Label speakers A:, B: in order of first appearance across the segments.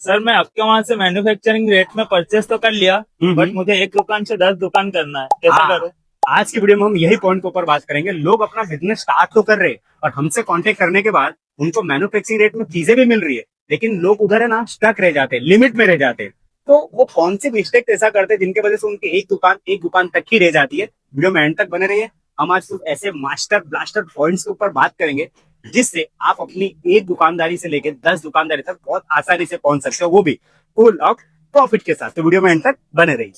A: Sir मैं आपके वहाँ से मैन्युफैक्चरिंग रेट में परचेस तो कर लिया, बट मुझे एक दुकान से 10 दुकान करना है, कैसे
B: हाँ,
A: करूँ?
B: आज की वीडियो में हम यही पॉइंट के ऊपर बात करेंगे। लोग अपना बिजनेस स्टार्ट तो कर रहे हैं और हमसे कांटेक्ट करने के बाद उनको मैन्युफैक्चरिंग रेट में चीजें भी मिल रही है, लेकिन लोग उधर है ना स्टक रह जाते हैं, लिमिट में रह जाते हैं। तो वो कौन सी मिस्टेक ऐसा करते हैं जिनकी वजह से उनकी एक दुकान तक ही रह जाती है। वीडियो में एंड तक बने रहिए। हम आज कुछ ऐसे मास्टर ब्लास्टर पॉइंट्स के ऊपर बात करेंगे जिससे आप अपनी एक दुकानदारी से लेकर 10 दुकानदारी तक बहुत आसानी से पहुंच सकते हो, वो भी फुल ऑफ प्रॉफिट के साथ। तो वीडियो में एंड तक बने रहिए।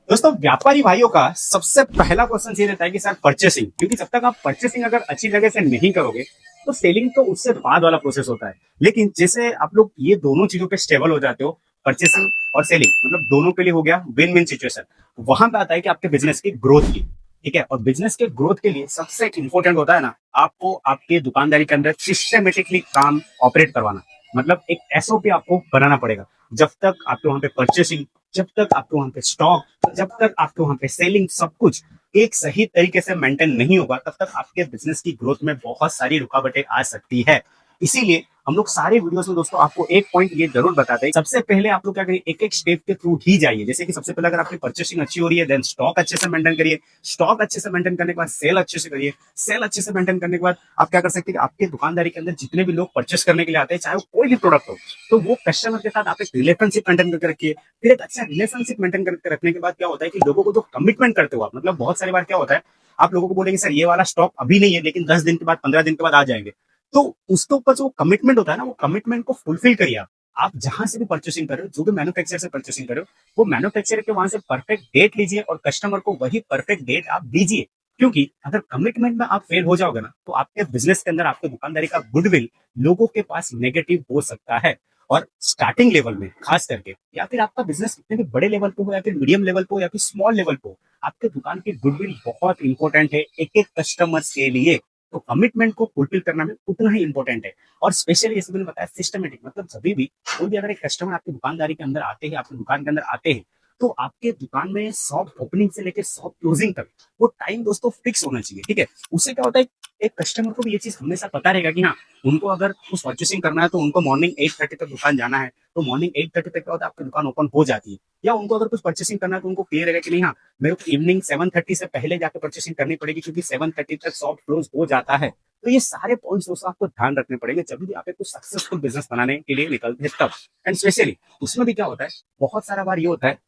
B: दोस्तों, व्यापारी भाइयों का सबसे पहला क्वेश्चन ये रहता है कि सर परचेसिंग, क्योंकि जब तक आप परचेसिंग अगर अच्छी जगह से नहीं करोगे तो सेलिंग तो उससे बाद वाला प्रोसेस होता है। लेकिन जैसे आप लोग ये दोनों चीजों पे स्टेबल हो जाते हो, परचेसिंग और सेलिंग, मतलब दोनों के लिए हो गया विन विन सिचुएशन। वहां पे आता है कि आपके बिजनेस की ग्रोथ की, ठीक है। और बिजनेस के ग्रोथ के लिए सबसे इंपॉर्टेंट होता है ना, आपको आपके दुकानदारी के अंदर सिस्टमेटिकली काम ऑपरेट करवाना। मतलब एक एसओपी आपको बनाना पड़ेगा। जब तक आपके वहां पे परचेसिंग, जब तक आपके वहां पे स्टॉक, जब तक आपके वहां पे सेलिंग, सब कुछ एक सही तरीके से मेंटेन नहीं होगा, तब तक आपके बिजनेस की ग्रोथ में बहुत सारी रुकावटें आ सकती है। इसीलिए हम लोग सारे वीडियोस में दोस्तों आपको एक पॉइंट ये जरूर बताते हैं, सबसे पहले आप लोग क्या करिए, एक एक स्टेप के थ्रू ही जाइए। जैसे कि सबसे पहले अगर आपकी परचेसिंग अच्छी हो रही है, देन स्टॉक अच्छे से मेंटेन करिए। स्टॉक अच्छे से मेंटेन करने के बाद सेल अच्छे से करिए। सेल अच्छे से मेंटेन करने के बाद आप क्या कर सकते हैं कि आपके दुकानदारी के अंदर जितने भी लोग परचेस करने के लिए आते हैं, चाहे वो कोई भी प्रोडक्ट हो, तो वो कस्टमर के साथ आप एक रिलेशनशिप मेंटेन करके रखिए। फिर एक अच्छा रिलेशनशिप मेंटेन करके रखने के बाद क्या होता है कि लोगों को जो कमिटमेंट करते हो आप, मतलब बहुत सारी बार क्या होता है, आप लोगों को बोलेंगे सर ये वाला स्टॉक अभी नहीं है, लेकिन 10 दिन के बाद, 15 दिन के बाद आ जाएंगे। तो उसके ऊपर जो कमिटमेंट होता है ना, वो कमिटमेंट को फुलफिल करिए। आप जहां से भी परचेसिंग कर रहे हो, जो भी मैन्युफैक्चरर से परचेसिंग कर रहे हो, वो मैन्युफैक्चरर के वहां से परफेक्ट डेट लीजिए और कस्टमर को वही परफेक्ट डेट आप दीजिए। क्योंकि अगर कमिटमेंट में आप फेल हो जाओगे ना, तो आपके बिजनेस के अंदर, आपके दुकानदारी का गुडविल लोगों के पास नेगेटिव हो सकता है। और स्टार्टिंग लेवल में खास करके, या फिर आपका बिजनेस कितने भी बड़े लेवल पे हो, या फिर मीडियम लेवल पे हो, या फिर स्मॉल लेवल पे हो, आपके दुकान की गुडविल बहुत इंपॉर्टेंट है एक एक कस्टमर के लिए। तो कमिटमेंट को फुलफिल करना भी उतना ही इंपॉर्टेंट है। और स्पेशली जैसे मैंने बताया सिस्टमेटिक, मतलब सभी भी कोई भी अगर एक कस्टमर आपकी दुकानदारी के अंदर आते हैं, आपकी दुकान के अंदर आते हैं, तो आपके दुकान में शॉप ओपनिंग से लेकर शॉप क्लोजिंग तक वो टाइम दोस्तों फिक्स होना चाहिए, ठीक है। उससे क्या होता है, एक कस्टमर को भी ये चीज हमेशा पता रहेगा कि हाँ, उनको अगर कुछ परचेसिंग करना है तो उनको मॉर्निंग 8:30 तक दुकान जाना है, तो मॉर्निंग 8:30 तक क्या होता है, आपकी दुकान ओपन हो जाती है। या उनको अगर कुछ परचेसिंग करना है तो उनको क्लियर रहेगा कि नहीं, हाँ, मेरे को इवनिंग 7:30 से पहले जाकर परचेसिंग करनी पड़ेगी, क्योंकि 7:30 तक शॉप क्लोज हो जाता है। तो ये सारे पॉइंट्स दोस्तों आपको ध्यान रखने पड़ेंगे जब भी आप एक सक्सेसफुल बिजनेस बनाने के लिए निकलते हैं तब। एंड स्पेशली उसमें भी क्या होता है, बहुत सारा बार ये होता है,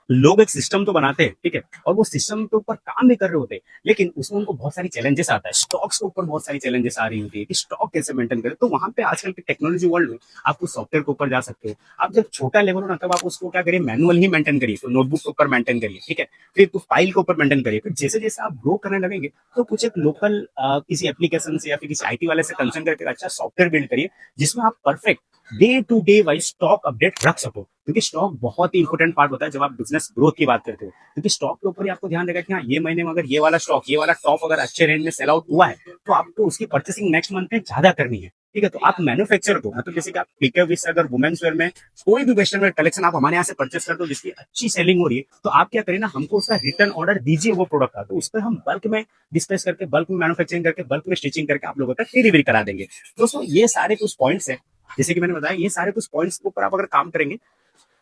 B: लोग एक सिस्टम तो बनाते हैं, ठीक है, और वो सिस्टम के ऊपर काम भी कर रहे होते हैं, लेकिन उसमें उनको बहुत सारी चैलेंजेस आता है। स्टॉक्स के ऊपर बहुत सारी चैलेंजेस आ रही होती है कि स्टॉक कैसे मेंटेन करें। तो वहां पे आजकल के टेक्नोलॉजी वर्ल्ड में आप कुछ सॉफ्टवेयर के ऊपर जा सकते हो। आप जब छोटा लेवल हो ना, तब आप उसको क्या करिए, मैनुअल ही मेंटेन करिए, तो नोटबुक के ऊपर मेंटेन करिए, ठीक है। फिर कुछ फाइल के ऊपर मेंटेन करिए। फिर जैसे जैसे आप ग्रो करने लगेंगे, तो कुछ एक लोकल किसी एप्लीकेशन से या फिर किसी आईटी वाले से कंसर्न करके अच्छा सॉफ्टवेयर बिल्ड करिए, जिसमें आप perfect day to day wise stock update रख सको। क्योंकि स्टॉक बहुत ही इंपॉर्टेंट पार्ट होता है जब आप बिजनेस ग्रोथ की बात करते हो। क्योंकि स्टॉक के ऊपर ही आपको ध्यान देगा कि हाँ, ये महीने में अगर ये वाला स्टॉक, ये वाला टॉप अगर अच्छे रेंज में सेल आउट हुआ है, तो आपको उसकी परचेसिंग नेक्स्ट मंथ में ज्यादा करनी है, ठीक है। तो आप मैन्युफैक्चर को, मतलब जैसे कि आप पीके विस अगर वुमेन्स वेयर में कोई भी वेस्टर्न वेयर कलेक्शन आप हमारे यहाँ से परचेस करते हो जिसकी अच्छी सेलिंग हो रही है, तो आप क्या करें ना, हमको उसका रिटर्न ऑर्डर दीजिए वो प्रोडक्ट का, तो उस पर हम बल्क में डिस्पेस करके, बल्क में मैन्युफैक्चरिंग करके, बल्क में स्टिचिंग करके आप लोगों तक डिलीवरी करा देंगे। दोस्तों, ये सारे कुछ पॉइंट्स है, जैसे कि मैंने बताया, ये सारे कुछ पॉइंट्स के ऊपर आप अगर काम करेंगे,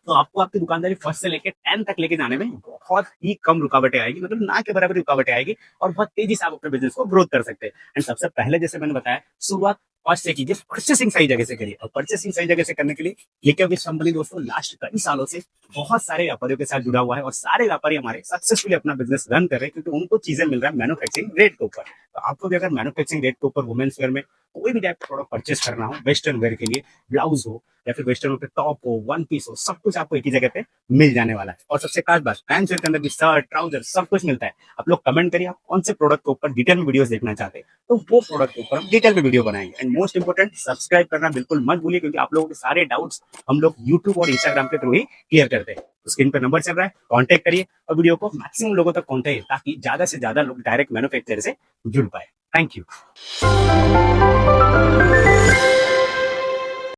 B: तो आपको आपकी दुकानदारी फर्स्ट से लेकर 10 तक लेके जाने में बहुत ही कम रुकावटें आएगी, मतलब ना के बराबर रुकावटें आएगी, और बहुत तेजी से आप अपने बिजनेस को ग्रोथ कर सकते हैं। एंड सबसे पहले जैसे मैंने बताया, शुरुआत फर्स्ट से कीजिए, परचेसिंग सही जगह से करिए। और परचेसिंग सही जगह से करने के लिए लेके विश कंपनी दोस्तों लास्ट कई सालों से बहुत सारे व्यापारियों के साथ जुड़ा हुआ है, और सारे व्यापारी हमारे सक्सेसफुली अपना बिजनेस रन कर रहे हैं, क्योंकि उनको चीजें मिल रहा है मैन्युफैक्चरिंग रेट के ऊपर। तो आपको भी अगर मैन्युफैक्चरिंग रेट के ऊपर वुमेन्स वेयर में कोई भी टाइप का प्रोडक्ट परचेस करना हो, वेस्टर्न वेयर के लिए, ब्लाउज हो या फिर वेस्टर्न पे टॉप हो, वन पीस हो, सब कुछ आपको एक ही जगह पे मिल जाने वाला है। और सबसे खास बात, पैंट शर्ट के अंदर भी शर्ट, ट्राउजर सब कुछ मिलता है। आप लोग कमेंट करिए आप कौन से प्रोडक्ट के ऊपर डिटेल में वीडियोस देखना चाहते हैं, तो वो प्रोडक्ट के ऊपर हम डिटेल में वीडियो बनाएंगे। एंड मोस्ट इंपोर्टेंट, सब्सक्राइब करना बिल्कुल मत भूलिए, क्योंकि आप लोगों के सारे डाउट्स हम लोग यूट्यूब और इंस्टाग्राम के थ्रू ही क्लियर करते हैं। तो स्क्रीन पर नंबर चल रहा है, कॉन्टेक्ट करिए और वीडियो को मैक्सिमम लोगों तक पहुंचाइए, ताकि ज्यादा से ज्यादा लोग डायरेक्ट मैन्युफैक्चरर से जुड़ पाए। Thank you.